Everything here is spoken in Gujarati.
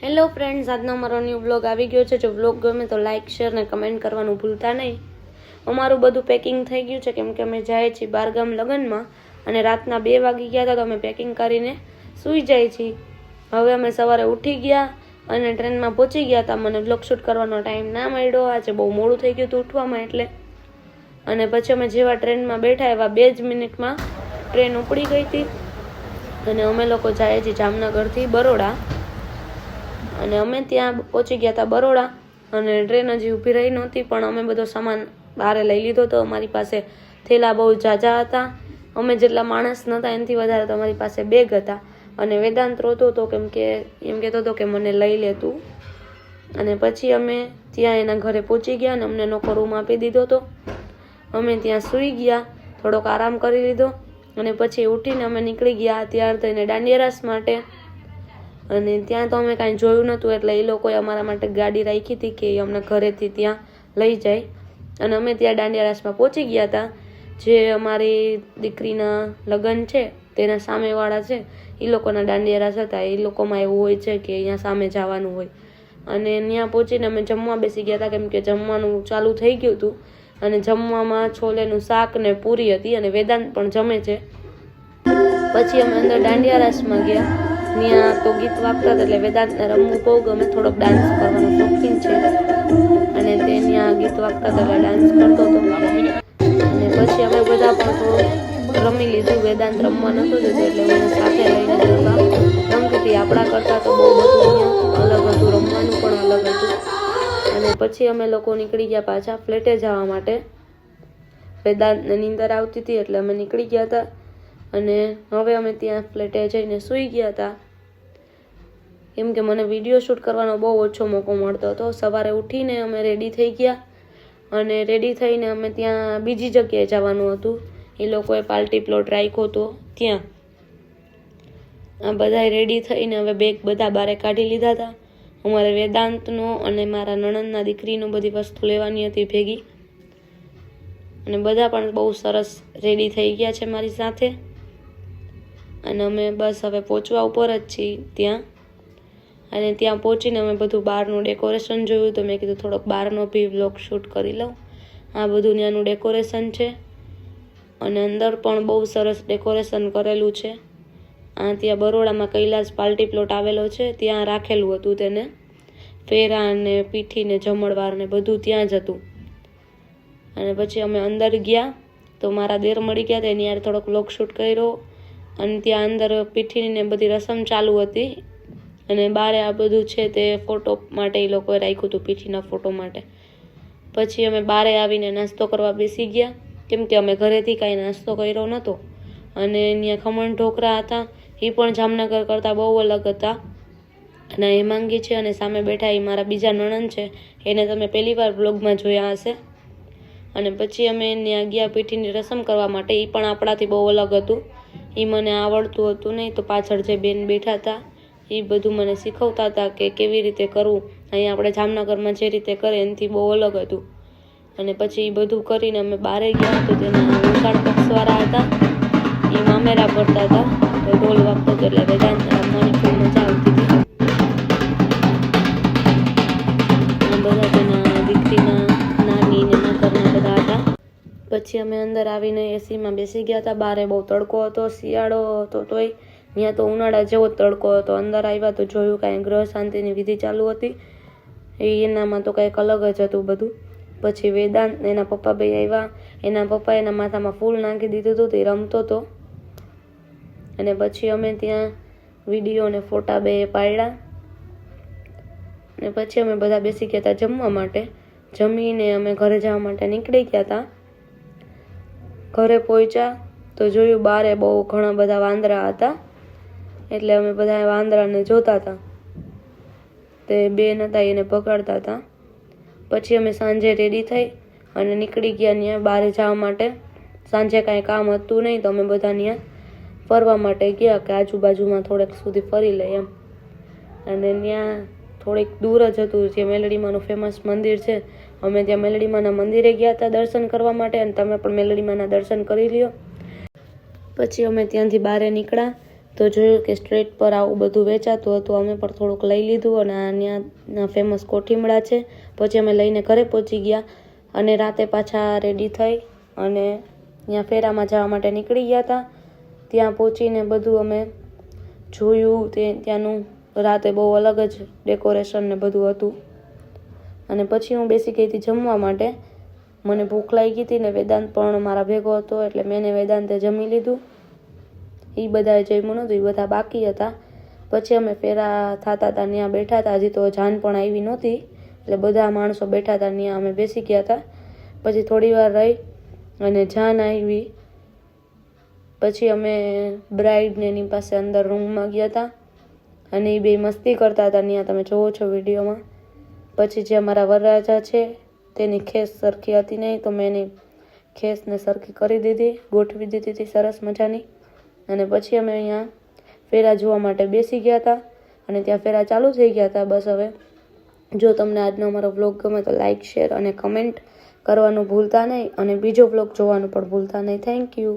હેલો ફ્રેન્ડ્સ, આજનો અમારો ન્યૂ બ્લોગ આવી ગયો છે. જો બ્લોગ ગમે તો લાઇક શેર ને કમેન્ટ કરવાનું ભૂલતા નહીં. અમારું બધું પેકિંગ થઈ ગયું છે કેમ કે અમે જાય છીએ બારગામ લગ્નમાં અને રાતના 2 વાગી ગયા હતા તો અમે પેકિંગ કરીને સૂઈ જાય છીએ. હવે અમે સવારે ઉઠી ગયા અને ટ્રેનમાં પહોંચી ગયા હતા. મને બ્લોગ શૂટ કરવાનો ટાઈમ ના મળ્યો. આજે બહુ મોડું થઈ ગયું હતું ઉઠવામાં એટલે. અને પછી અમે જેવા ટ્રેનમાં બેઠા એવા 2 જ મિનિટમાં ટ્રેન ઉપડી ગઈ હતી અને અમે લોકો જાય છીએ જામનગરથી બરોડા. અને અમે ત્યાં પહોંચી ગયા હતા બરોડા અને ટ્રેન હજી ઊભી રહી નહોતી પણ અમે બધો સામાન બહાર લઈ લીધો હતો. અમારી પાસે થેલા બહુ ઝાઝા હતા. અમે જેટલા માણસ નહોતા એનાથી વધારે તો અમારી પાસે બેગ હતા. અને વેદાંત રોતો હતો કેમ કે એમ કહેતો હતો કે મને લઈ લે તું. અને પછી અમે ત્યાં એના ઘરે પહોંચી ગયા અને અમને નોકો રૂમ આપી દીધો હતો. અમે ત્યાં સૂઈ ગયા, થોડોક આરામ કરી લીધો અને પછી ઉઠીને અમે નીકળી ગયા ત્યાર થઈને દાંડિયા રાસ માટે. અને ત્યાં તો અમે કાંઈ જોયું નહોતું એટલે એ લોકોએ અમારા માટે ગાડી રાખી હતી કે એ અમને ઘરેથી ત્યાં લઈ જાય. અને અમે ત્યાં દાંડિયા રાસમાં પહોંચી ગયા હતા. જે અમારી દીકરીના લગ્ન છે તેના સામેવાળા છે એ લોકોના દાંડિયા રાસ હતા. એ લોકોમાં એવું હોય છે કે અહીંયા સામે જવાનું હોય. અને ત્યાં પહોંચીને અમે જમવા બેસી ગયા હતા કેમ કે જમવાનું ચાલુ થઈ ગયું હતું. અને જમવામાં છોલેનું શાક ને પૂરી હતી અને વેદાંત પણ જમે છે. પછી અમે અંદર દાંડિયા રાસમાં ગયા. ત્યાં તો ગીત વાગતા હતા એટલે વેદાંતને રમવું બહુ ગમે, થોડોક ડાન્સ કરવાનો શોખીન છે અને તે ત્યાં ગીત વાગતા હતા એટલે ડાન્સ કરતો હતો. અને પછી અમે બધા પણ થોડું રમી લીધું. વેદાંત રમવા નહોતો જતો એટલે મને સાથે લઈને રમતી હતી. આપણા કરતાં તો બહુ બધું અલગ હતું, રમવાનું પણ અલગ હતું. અને પછી અમે લોકો નીકળી ગયા પાછા ફ્લેટે જવા માટે. વેદાંતને નીંદર આવતી હતી એટલે અમે નીકળી ગયા હતા. અને હવે અમે ત્યાં ફ્લેટે જઈને સૂઈ ગયા હતા કેમ કે મને વિડીયો શૂટ કરવાનો બહુ ઓછો મોકો મળતો હતો. સવારે ઉઠીને અમે રેડી થઈ ગયા અને રેડી થઈને અમે ત્યાં બીજી જગ્યાએ જવાનું હતું. એ લોકોએ પાર્ટી પ્લોટ રાખ્યો હતો ત્યાં. આ બધા રેડી થઈને હવે બેગ બધા બારે કાઢી લીધા હતા. અમારે વેદાંતનો અને મારા નણંદના દીકરીનો બધી વસ્તુ લેવાની હતી ભેગી. અને બધા પણ બહુ સરસ રેડી થઈ ગયા છે મારી સાથે. અને અમે બસ હવે પહોંચવા ઉપર જ છીએ ત્યાં. અને ત્યાં પહોંચીને અમે બધું બહારનું ડેકોરેશન જોયું તો મેં કીધું થોડોક બહારનો બી વ્લોગ શૂટ કરી લઉં. આ બધું ત્યાંનું ડેકોરેશન છે અને અંદર પણ બહુ સરસ ડેકોરેશન કરેલું છે. ત્યાં બરોડામાં કૈલાસ પાર્ટી પ્લોટ આવેલો છે ત્યાં રાખેલું હતું તેને. ફેરા અને પીઠી ને જમણવાર ને બધું ત્યાં જ હતું. અને પછી અમે અંદર ગયા તો મારા દેર મળી ગયા તેની યાર થોડોક વ્લોગ શૂટ કર્યો. અને ત્યાં અંદર પીઠીની ને બધી રસમ ચાલુ હતી અને બારે આ બધું છે તે ફોટો માટે એ લોકોએ રાખ્યું હતું, પીઠીના ફોટો માટે. પછી અમે બારે આવીને નાસ્તો કરવા બેસી ગયા કેમ કે અમે ઘરેથી કાંઈ નાસ્તો કર્યો નહોતો. અને ત્યાં ખમણ ઢોકળા હતા એ પણ જામનગર કરતાં બહુ અલગ હતા. અને હેમાંગી છે અને સામે બેઠા એ મારા બીજા નણંદ છે, એને તમે પહેલી વાર બ્લોગમાં જોયા હશે. અને પછી અમે ત્યાં ગયા પીઠીની રસમ કરવા માટે. એ પણ આપણાથી બહુ અલગ હતું. એ મને આવડતું હતું નહીં તો પાછળ જે બેન બેઠા હતા એ બધું મને શીખવતા હતા કે કેવી રીતે કરવું. અહીંયા આપણે જામનગરમાં જે રીતે કરે એનાથી બહુ અલગ હતું. અને પછી એ બધું કરીને અમે બહાર ગયા તો તેના ઉતાળ પક્ષવાળા હતા એ મામેરા ભરતા હતા તો ઢોલ વાગતો હતો એટલે વેદાંતને રમવાની ખૂબ મજા આવતી હતી. બધા તેના દીકરીના નાની ને નકરના બધા હતા. પછી અમે અંદર આવીને એસીમાં બેસી ગયા હતા. બહાર બહુ તડકો હતો, શિયાળો હતો તોય ત્યાં તો ઉનાળા જેવો તડકો હતો. અંદર આવ્યા તો જોયું કાંઈ ગ્રહ શાંતિની વિધિ ચાલુ હતી. એનામાં તો કંઈક અલગ જ હતું બધું. પછી વેદાંત એના પપ્પા બે આવ્યા. એના પપ્પાએ એના માથામાં ફૂલ નાખી દીધું હતું તે રમતો હતો. અને પછી અમે ત્યાં વિડીયો અને ફોટા બે પાડ્યા. અને પછી અમે બધા બેસી ગયા હતા જમવા માટે. જમીને અમે ઘરે જવા માટે નીકળી ગયા હતા. ઘરે પહોંચ્યા તો જોયું બારે બહુ ઘણા બધા વાંદરા હતા એટલે અમે બધા વાંદરાને જોતા હતા. તે બેન હતા એને પકડતા હતા. પછી અમે સાંજે રેડી થઈ અને નીકળી ગયા ત્યાં બહાર જવા માટે. સાંજે કાંઈ કામ હતું નહીં તો અમે બધા ત્યાં ફરવા માટે ગયા કે આજુબાજુમાં થોડેક સુધી ફરી લઈએ એમ. અને ત્યાં થોડીક દૂર જ હતું જે મેલડીમાનું ફેમસ મંદિર છે. અમે ત્યાં મેલડીમાના મંદિરે ગયા હતા દર્શન કરવા માટે અને તમે પણ મેલડીમાના દર્શન કરી લ્યો. પછી અમે ત્યાંથી બહાર નીકળ્યા તો જોયું કે સ્ટ્રીટ પર આવું બધું વેચાતું હતું. અમે પણ થોડુંક લઈ લીધું અને ત્યાંના ફેમસ કોઠીમડા છે. પછી અમે લઈને ઘરે પહોંચી ગયા અને રાતે પાછા રેડી થઈ અને ત્યાં ફેરામાં જવા માટે નીકળી ગયા હતા. ત્યાં પહોંચીને બધું અમે જોયું. ત્યાંનું રાતે બહુ અલગ જ ડેકોરેશન ને બધું હતું. અને પછી હું બેસી ગઈ હતી જમવા માટે. મને ભૂખ લાગી હતી ને વેદાંત પણ મારા ભેગો હતો એટલે મેં વેદાંતે જમી લીધું. એ બધાએ જમ્યું નહોતું, એ બધા બાકી હતા. પછી અમે ફેરા થતા હતા ત્યાં બેઠા હતા. હજી તો જાન પણ આવી નહોતી એટલે બધા માણસો બેઠા હતા ત્યાં અમે બેસી ગયા હતા. પછી થોડી વાર રહી અને જાન આવી. પછી અમે બ્રાઇડને એની પાસે અંદર રૂમમાં ગયા હતા અને એ બે મસ્તી કરતા હતા ત્યાં તમે જોવો છો વિડીયોમાં. પછી જે અમારા વરરાજા છે તેની ખેસ સરખી હતી નહીં તો મેં એની ખેસને સરખી કરી દીધી, ગોઠવી દીધી હતી સરસ મજાની. અને પછી અમે અહીંયા ફેરા જોવા માટે બેસી ગયા હતા અને ત્યાં ફેરા ચાલુ થઈ ગયા હતા. બસ હવે જો તમને આજનો અમારો વ્લોગ ગમે તો લાઇક, શેર અને કમેન્ટ કરવાનું ભૂલતા નહીં અને બીજો વ્લોગ જોવાનું પણ ભૂલતા નહીં. Thank you.